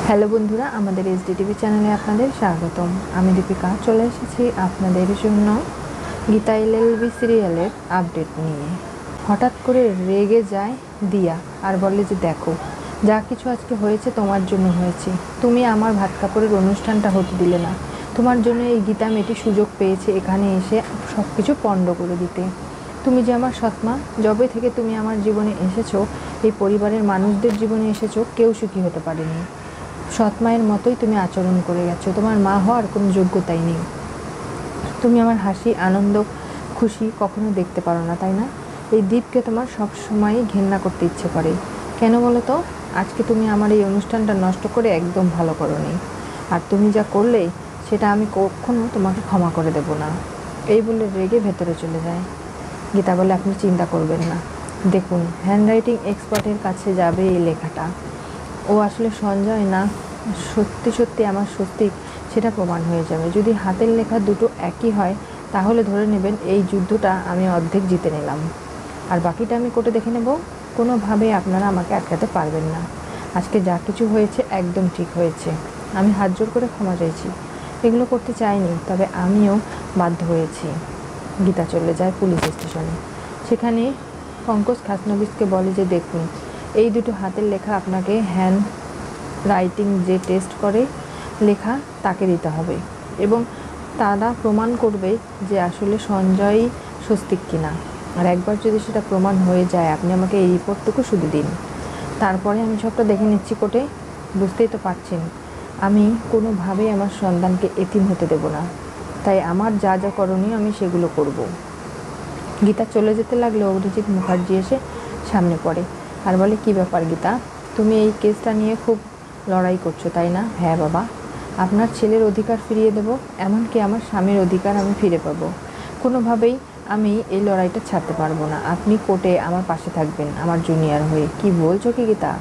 Hello বন্ধুরা, আমাদের SDTV চ্যানেলে আপনাদের স্বাগতম। আমি দীপিকা চলে এসেছি আপনাদের জন্য গীতা LLB সিরিয়ালের আপডেট নিয়ে। হঠাৎ করে রেগে যায় দিয়া আর বলে যে দেখো, যা কিছু আজকে হয়েছে তোমার জন্য হয়েছে। তুমি আমার ভাত কাপড়ের অনুষ্ঠানটা হতে দিলে না। তোমার জন্য এই গীতা মেয়েটি সুযোগ পেয়েছে এখানে এসে সব কিছু পণ্ড করে দিতে। তুমি যে আমার সৎমা, যবে থেকে তুমি আমার জীবনে এসেছো, এই পরিবারের মানুষদের জীবনে এসেছো, কেউ সুখী হতে পারেনি। সৎমায়ের মতোই তুমি আচরণ করে গেছো। তোমার মা হওয়ার কোনো যোগ্যতাই নেই। তুমি আমার হাসি, আনন্দ, খুশি কখনো দেখতে পারো না, তাই না? এই দ্বীপকে তোমার সব সময়ই ঘেন্না করতে ইচ্ছে করে। কেন বলো তো? আজকে তুমি আমার এই অনুষ্ঠানটা নষ্ট করে একদম ভালো করোনি। আর তুমি যা করলে সেটা আমি কখনো তোমাকে ক্ষমা করে দেব না। এই বলে রেগে ভেতরে চলে যায়। গীতা বলে, আপনি চিন্তা করবেন না। দেখুন, হ্যান্ডরাইটিং এক্সপার্টের কাছে যাবে এই লেখাটা। ও আসলে সঞ্জয় না, সত্যি সত্যি আমার স্বস্তিক, সেটা প্রমাণ হয়ে যাবে। যদি হাতের লেখা দুটো একই হয় তাহলে ধরে নেবেন এই যুদ্ধটা আমি অর্ধেক জিতে নিলাম, আর বাকিটা আমি কোর্টে দেখে নেব। কোনোভাবেই আপনারা আমাকে আটকাতে পারবেন না। আজকে যা কিছু হয়েছে একদম ঠিক হয়েছে। আমি হাত জোর করে ক্ষমা চাইছি। এগুলো করতে চাইনি, তবে আমিও বাধ্য হয়েছি। গীতা চলে যায় পুলিশ স্টেশনে। সেখানে পঙ্কজ খাসনবিসকে বলে যে দেখুন, এই দুটো হাতের লেখা আপনাকে হ্যান্ড রাইটিং যে টেস্ট করে লেখা তাকে দিতে হবে, এবং তারা প্রমাণ করবে যে আসলে সঞ্জয়ই স্বস্তিক কিনা। আর একবার যদি সেটা প্রমাণ হয়ে যায়, আপনি আমাকে এই রিপোর্টটুকু শুধু দিন, তারপরে আমি সবটা দেখে নিচ্ছি কোর্টে। বুঝতেই তো পারছেন, আমি কোনোভাবেই আমার সন্তানকে এতিম হতে দেব না। তাই আমার যা যা করণীয় আমি সেগুলো করব। গীতা চলে যেতে লাগলে অভিজিৎ মুখার্জি এসে সামনে পড়ে আর বলে, কী ব্যাপার গীতা, তুমি এই কেসটা নিয়ে খুব লড়াই করছো, তাই না? হ্যাঁ বাবা, আপনার ছেলের অধিকার ফিরিয়ে দেব, এমনকি আমার স্বামীর অধিকার আমি ফিরে পাবো। কোনোভাবেই আমি এই লড়াইটা ছাড়তে পারবো না। আপনি কোর্টে আমার পাশে থাকবেন আমার জুনিয়র হয়ে। কি বলছো কি গীতা?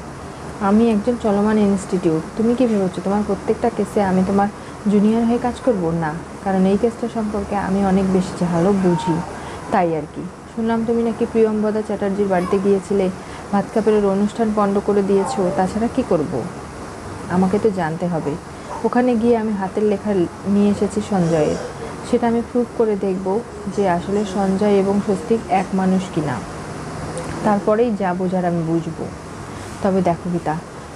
আমি একজন চলমান ইনস্টিটিউট। তুমি কি ভেবেছো তোমার প্রত্যেকটা কেসে আমি তোমার জুনিয়র হয়ে কাজ করব? না, কারণ এই কেসটা সম্পর্কে আমি অনেক বেশি ভালো বুঝি, তাই আর কি। শুনলাম তুমি নাকি প্রিয়ম্বদা চ্যাটার্জির বাড়িতে গিয়েছিলে, ভাত কাপড়ের অনুষ্ঠান পণ্ড করে দিয়েছো। তাছাড়া কি করব? আমাকে তো জানতে হবে। ওখানে গিয়ে আমি হাতের লেখা নিয়ে এসেছি সঞ্জয়ের। সেটা আমি প্রুভ করে দেখব যে আসলে সঞ্জয় এবং স্বস্তিক এক মানুষ কিনা। তারপরেই যা বোঝার আমি বুঝবো। তবে দেখো গীতা,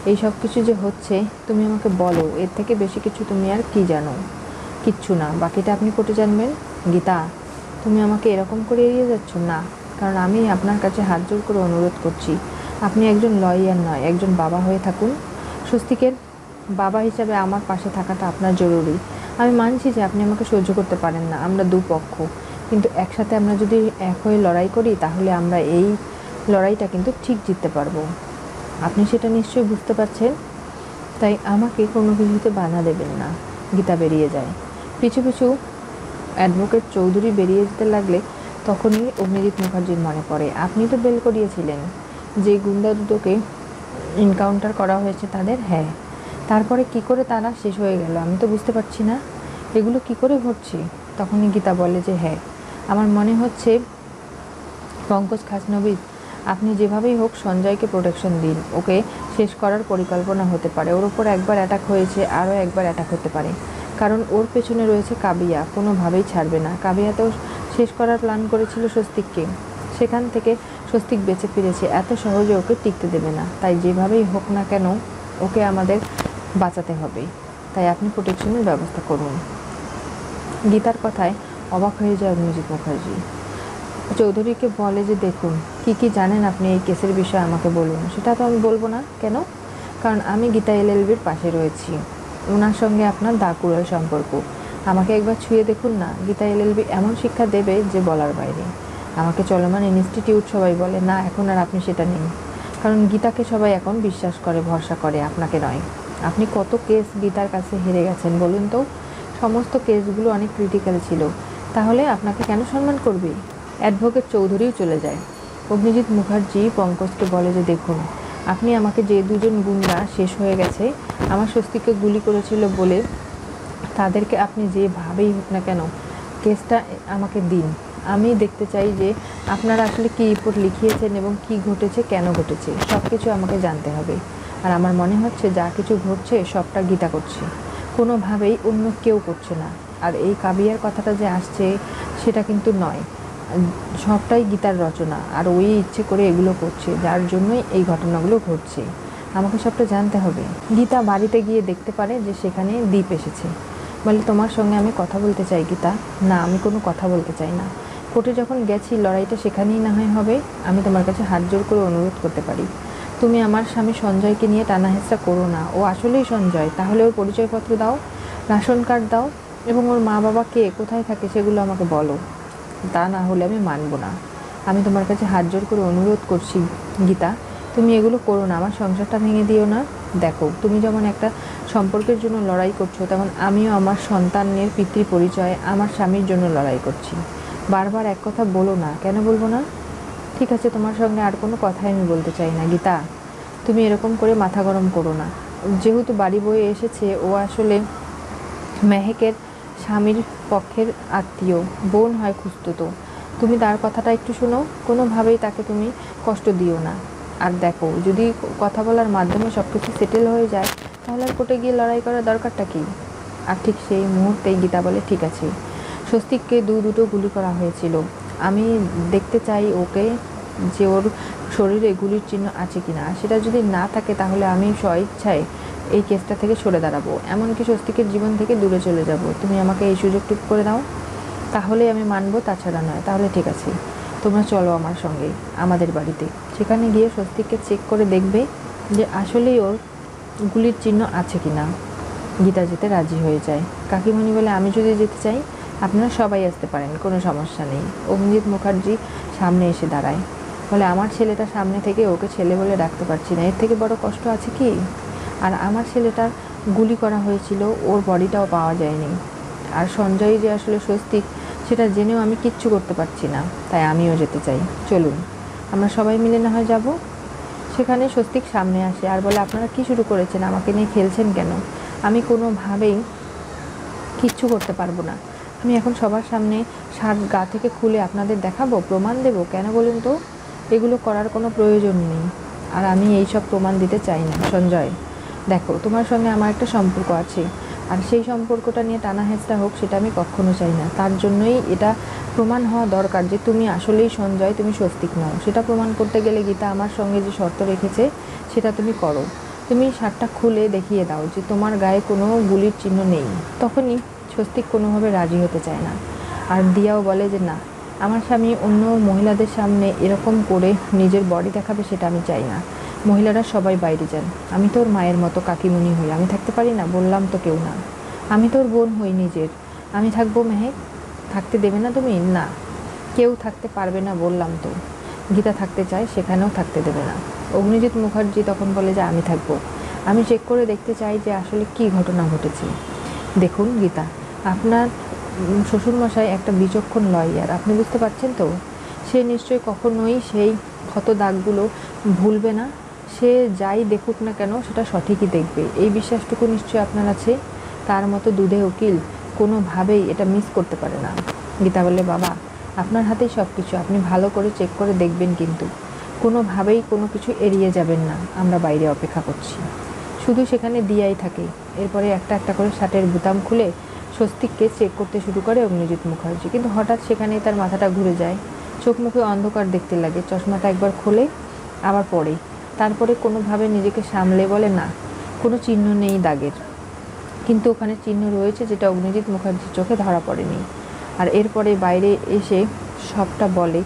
এই সব কিছু যে হচ্ছে তুমি আমাকে বলো, এর থেকে বেশি কিছু তুমি আর কি জানো? কিচ্ছু না, বাকিটা আপনি কোর্টে জানবেন। গীতা, তুমি আমাকে এরকম করে এড়িয়ে যাচ্ছ না, কারণ আমি আপনার কাছে হাত জোর করে অনুরোধ করছি। আপনি একজন লয়ার নয়, একজন বাবা হয়ে থাকুন। স্বস্তিকের বাবা হিসাবে আমার পাশে থাকাটা আপনার জরুরি। আমি মানছি যে আপনি আমাকে সহ্য করতে পারেন না, আমরা দুপক্ষ, কিন্তু একসাথে আমরা যদি এক হয়ে লড়াই করি তাহলে আমরা এই লড়াইটা কিন্তু ঠিক জিততে পারবো। আপনি সেটা নিশ্চয়ই বুঝতে পারছেন। তাই আমাকে কোনো কিছুতে বাধা দেবেন না। গীতা বেরিয়ে যায়। পিছু পিছু অ্যাডভোকেট চৌধুরী বেরিয়ে যেতে লাগলে তখনই অভিজিৎ মুখার্জির মনে পড়ে, আপনি তো বেল করিয়েছিলেন যে গুন্ডা দুটোকে এনকাউন্টার করা হয়েছে তাদের। হ্যাঁ, তারপরে কি করে তারা শেষ হয়ে গেল আমি তো বুঝতে পারছি না, এগুলো কি করে ঘটছে? তখনই গীতা বলে যে হ্যাঁ, আমার মনে হচ্ছে পঙ্কজ খাসনবিস, আপনি যেভাবেই হোক সঞ্জয়কে প্রোটেকশন দিন। ওকে শেষ করার পরিকল্পনা হতে পারে। ওর ওপর একবার অ্যাটাক হয়েছে, আরও একবার অ্যাটাক হতে পারে, কারণ ওর পেছনে রয়েছে কাবিয়া। কোনোভাবেই ছাড়বে না। কাবিয়া তো শেষ করার প্ল্যান করেছিল স্বস্তিককে, সেখান থেকে স্বস্তিক বেঁচে ফিরেছে, এত সহজে ওকে টিকতে দেবে না। তাই যেভাবেই হোক না কেন ওকে আমাদের বাঁচাতে হবে। তাই আপনি প্রোটেকশনের ব্যবস্থা করুন। গীতার কথায় অবাক হয়ে যায় অভিজিৎ মুখার্জি। চৌধুরীকে বলে যে দেখুন, কি কি জানেন আপনি এই কেসের বিষয়ে আমাকে বলুন। সেটা তো আমি বলবো না। কেন? কারণ আমি গীতা LLBর পাশে রয়েছি। ওনার সঙ্গে আপনার দাকুড়ার সম্পর্ক। আমাকে একবার ছুঁয়ে দেখুন না, গীতা LLB এমন শিক্ষা দেবে যে বলার বাইরে। আমাকে চলমান ইনস্টিটিউট সবাই বলে, না এখন আর আপনি সেটা নেই। কারণ গীতাকে সবাই এখন বিশ্বাস করে, ভরসা করে, আপনাকে নয়। আপনি কত কেস গীতার কাছে হেরে গেছেন বলুন তো? সমস্ত কেসগুলো অনেক ক্রিটিক্যাল ছিল, তাহলে আপনাকে কেন সম্মান করবে? অ্যাডভোকেট চৌধুরীও চলে যায়। অভিজিৎ মুখার্জি পঙ্কজকে বলে যে দেখুন, আপনি আমাকে যে দুজন গুন্ডা শেষ হয়ে গেছে, আমার স্বস্তিকে গুলি করেছিল বলে, তাদেরকে আপনি যেভাবেই হোক না কেন কেসটা আমাকে দিন। আমি দেখতে চাই যে আপনারা আসলে কী রিপোর্ট লিখিয়েছেন এবং কি ঘটেছে, কেন ঘটেছে, সব কিছু আমাকে জানতে হবে। আর আমার মনে হচ্ছে যা কিছু ঘটছে সবটা গীতা করছে, কোনোভাবেই অন্য কেউ করছে না। আর এই কাবিয়ার কথাটা যে আসছে সেটা কিন্তু নয়, সবটাই গীতার রচনা। আর ওই ইচ্ছে করে এগুলো করছে, যার জন্যই এই ঘটনাগুলো ঘটছে। আমাকে সবটা জানতে হবে। গীতা বাড়িতে গিয়ে দেখতে পারে যে সেখানে দীপ এসেছে। বলে, তোমার সঙ্গে আমি কথা বলতে চাই গীতা। না, আমি কোনো কথা বলতে চাই না। কোর্টে যখন গেছি লড়াইটা সেখানেই না হয় হবে। আমি তোমার কাছে হাত জোর করে অনুরোধ করতে পারি, তুমি আমার স্বামী সঞ্জয়কে নিয়ে টানাহেঁচড়া করো না। ও আসলেই সঞ্জয়, তাহলে ওর পরিচয়পত্র দাও, রেশন কার্ড দাও, এবং ওর মা বাবা কে কোথায় থাকে সেগুলো আমাকে বলো। তা না হলে আমি মানব না। আমি তোমার কাছে হাত জোর করে অনুরোধ করছি গীতা, তুমি এগুলো করো না, আমার সংসারটা ভেঙে দিও না। দেখো, তুমি যেমন একটা সম্পর্কের জন্য লড়াই করছো, তেমন আমিও আমার সন্তানের পিতৃ পরিচয়ে আমার স্বামীর জন্য লড়াই করছি। বারবার এক কথা বলো না। কেন বলবো না? ঠিক আছে, তোমার সঙ্গে আর কোনো কথাই আমি বলতে চাই না গীতা। তুমি এরকম করে মাথা গরম করো না। যেহেতু বাড়ি বয়ে এসেছে, ও আসলে মেহেকের স্বামীর পক্ষের আত্মীয়, বোন হয় খুঁজতো। তুমি তার কথাটা একটু শোনো, কোনোভাবেই তাকে তুমি কষ্ট দিও না। আর দেখো, যদি কথা বলার মাধ্যমে সব কিছু সেটেল হয়ে যায়, তাহলে আর কোর্টে গিয়ে লড়াই করার দরকারটা কী? আর ঠিক সেই মুহূর্তেই গীতা বলে, ঠিক আছে। স্বস্তিককে দুটো গুলি করা হয়েছিল। আমি দেখতে চাই ওকে, যে ওর শরীরে গুলির চিহ্ন আছে কিনা। সেটা যদি না থাকে, তাহলে আমি স্বইচ্ছায় এই কেসটা থেকে সরে দাঁড়াবো, এমনকি স্বস্তিকের জীবন থেকে দূরে চলে যাব। তুমি আমাকে এই সুযোগটুকু করে দাও, তাহলে আমি মানবো, তাছাড়া নয়। তাহলে ঠিক আছে, তোমরা চলো আমার সঙ্গে আমাদের বাড়িতে। সেখানে গিয়ে স্বস্তিককে চেক করে দেখবে যে আসলেই ওর গুলির চিহ্ন আছে কিনা। গীতা যেতে রাজি হয়ে যায়। কাকিমণি বলে, আমি যদি যেতে চাই? আপনারা সবাই আসতে পারেন, কোনো সমস্যা নেই। অভিজিৎ মুখার্জি সামনে এসে দাঁড়ায়। বলে, আমার ছেলেটা সামনে থেকে ওকে ছেলে বলে ডাকতে পারছি না, এর থেকে বড় কষ্ট আছে কি? আর আমার ছেলেটার গুলি করা হয়েছিল, ওর বডিটাও পাওয়া যায়নি। আর সঞ্জয় যে আসলে স্বস্তিক, সেটা জেনেও আমি কিচ্ছু করতে পারছি না। তাই আমিও যেতে চাই, চলুন আমরা সবাই মিলে না হয় যাব। সেখানে স্বস্তিক সামনে আসে আর বলে, আপনারা কি শুরু করেছেন? আমাকে নিয়ে খেলছেন কেন? আমি কোনোভাবেই কিচ্ছু করতে পারবো না। আমি এখন সবার সামনে শার্ট গা থেকে খুলে আপনাদের দেখাবো, প্রমাণ দেব? কেন বলুন তো? এগুলো করার কোনো প্রয়োজন নেই, আর আমি এই সব প্রমাণ দিতে চাই না। সঞ্জয়, দেখো, তোমার সঙ্গে আমার একটা সম্পর্ক আছে, আর সেই সম্পর্কটা নিয়ে টানা হেঁচড়া হোক, সেটা আমি কখনো চাই না। তার জন্যই এটা প্রমাণ হওয়া দরকার যে তুমি আসলেই সঞ্জয়, তুমি স্বস্তিক নও। সেটা প্রমাণ করতে গেলে গীতা আমার সঙ্গে যে শর্ত রেখেছে, সেটা তুমি করো। তুমি শার্টটা খুলে দেখিয়ে দাও যে তোমার গায়ে কোনো গুলির চিহ্ন নেই। তখনই স্বস্তিক কোনোভাবে রাজি হতে চায় না। আর দিয়াও বলে যে না, আমার স্বামী অন্য মহিলাদের সামনে এরকম করে নিজের বডি দেখাবে, সেটা আমি চাই না। মহিলারা সবাই বাইরে যান, আমি তোর মায়ের মতো কাকিমণি হই, আমি থাকতে পারি না? বললাম তো কেউ না। আমি তোর বোন হই নিজের, আমি থাকবো। মেহেক, থাকতে দেবে না তুমি? না, কেউ থাকতে পারবে না, বললাম তো। গীতা থাকতে চায়, সেখানেও থাকতে দেবে না। অগ্নিজিৎ মুখার্জি তখন বলে যে আমি থাকবো, আমি চেক করে দেখতে চাই যে আসলে কী ঘটনা ঘটেছে। দেখুন গীতা, আপনার শ্বশুরমশাই একটা বিচক্ষণ লয়ার, আপনি বুঝতে পারছেন তো? সে নিশ্চয়ই কখনোই সেই ক্ষত দাগগুলো ভুলবে না। সে যাই দেখুক না কেন, সেটা সঠিকই দেখবে, এই বিশ্বাসটুকু নিশ্চয়ই আপনার আছে। তার মতো দুধে উকিল কোনোভাবেই এটা মিস করতে পারে না। গীতা বলে, বাবা, আপনার হাতেই সব কিছু, আপনি ভালো করে চেক করে দেখবেন, কিন্তু কোনোভাবেই কোনো কিছু এড়িয়ে যাবেন না। আমরা বাইরে অপেক্ষা করছি। শুধু সেখানে দিয়াই থাকে। এরপরে একটা একটা করে শার্টের বোতাম খুলে স্বস্তিককে চেক করতে শুরু করে অগ্নিজিৎ মুখার্জি। কিন্তু হঠাৎ সেখানেই তার মাথাটা ঘুরে যায়, চোখ মুখে অন্ধকার দেখতে লাগে। চশমাটা একবার খোলে, আবার পড়ে, তারপরে কোনোভাবে নিজেকে সামলে বলে, না, কোনো চিহ্ন নেই দাগের। কিন্তু ওখানে চিহ্ন রয়েছে, যেটা অগ্নিজিৎ মুখার্জির চোখে ধরা পড়েনি। আর এরপরে বাইরে এসে সবটা বলে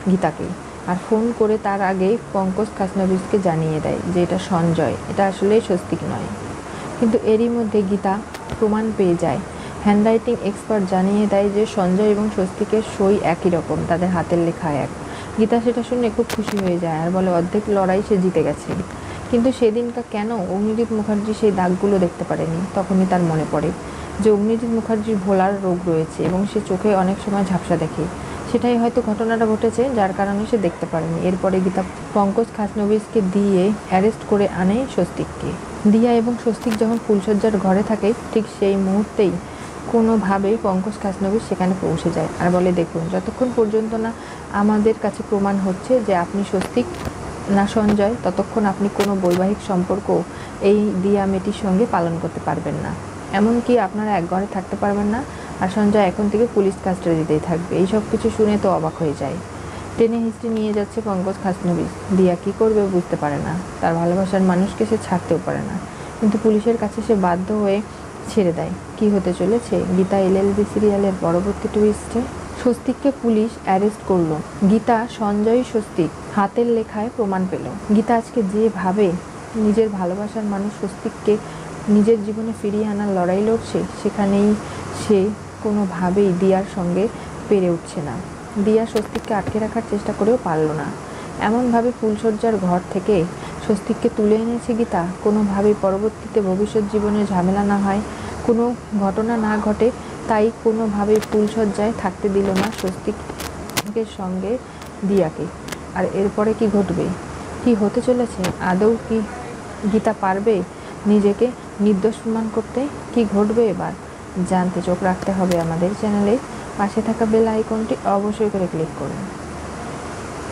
গীতাকে, আর ফোন করে তার আগে পঙ্কজ খাসনবিসকে জানিয়ে দেয় যে এটা সঞ্জয়, এটা আসলে স্বস্তিক নয়। কিন্তু এরই মধ্যে গীতা প্রমাণ পেয়ে যায়। হ্যান্ডরাইটিং এক্সপার্ট জানিয়ে দেয় যে সঞ্জয় এবং স্বস্তিকের সই একই রকম, তাদের হাতের লেখা এক। গীতা সেটা শুনে খুব খুশি হয়ে যায় আর বলে অর্ধেক লড়াই সে জিতে গেছে। কিন্তু সেদিনটা কেন অগ্নিজিৎ মুখার্জি সেই দাগগুলো দেখতে পারেনি? তখনই তার মনে পড়ে যে অগ্নিজিৎ মুখার্জির ভোলার রোগ রয়েছে এবং সে চোখে অনেক সময় ঝাপসা দেখে। সেটাই হয়তো ঘটনাটা ঘটেছে, যার কারণে সে দেখতে পারেনি। এরপরে গীতা পঙ্কজ খাসনবিসকে দিয়ে অ্যারেস্ট করে আনে স্বস্তিককে। দিয়া এবং স্বস্তিক যখন ফুলশয্যার ঘরে থাকে, ঠিক সেই মুহূর্তেই কোনোভাবে পঙ্কজ খাসনবিস সেখানে পৌঁছে যায় আর বলে, দেখুন, যতক্ষণ পর্যন্ত না আমাদের কাছে প্রমাণ হচ্ছে যে আপনি স্বস্তিক, না সঞ্জয়, ততক্ষণ আপনি কোনো বৈবাহিক সম্পর্ক এই দিয়া মেয়েটির সঙ্গে পালন করতে পারবেন না। এমনকি আপনারা এক ঘরে থাকতে পারবেন না। আর সঞ্জয় এখন থেকে পুলিশ কাস্টাডিতেই থাকবে। এই সব কিছু শুনে তো অবাক হয়ে যায়। টেনে হিস্ট্রি নিয়ে যাচ্ছে পঙ্কজ খাসনবিশ। দিয়া কী করবে বুঝতে পারে না। তার ভালোবাসার মানুষকে সে ছাড়তেও পারে না, কিন্তু পুলিশের কাছে সে বাধ্য হয়ে ছেড়ে দেয়। কি হতে চলেছে গীতা এলএলবি সিরিয়ালের পরবর্তী টুইস্টে? স্বস্তিককে পুলিশ অ্যারেস্ট করলো। গীতা, সঞ্জয়, স্বস্তিক হাতের লেখায় প্রমাণ পেল। গীতা আজকে যেভাবে নিজের ভালোবাসার মানুষ স্বস্তিককে নিজের জীবনে ফিরিয়ে আনার লড়াই লড়ছে, সেখানেই সে কোনোভাবেই দিয়ার সঙ্গে পেরে উঠছে না। দিয়া স্বস্তিককে আটকে রাখার চেষ্টা করেও পারল না। এমনভাবে ফুলশয্যার ঘর থেকে স্বস্তিককে তুলে এনেছে গীতা, কোনোভাবেই পরবর্তীতে ভবিষ্যৎ জীবনে ঝামেলা না হয়, কোনো ঘটনা না ঘটে, তাই কোনোভাবেই ফুলশয্যায় থাকতে দিল না স্বস্তিকের সঙ্গে দিয়াকে। আর এরপরে কি ঘটবে, কি হতে চলেছে? আদৌ কি গীতা পারবে নিজেকে নির্দোষ প্রমাণ করতে? কি ঘটবে এবার জানতে চোখ রাখতে হবে আমাদের চ্যানেলে। পাশে থাকা বেল আইকনটি অবশ্যই করে ক্লিক করুন।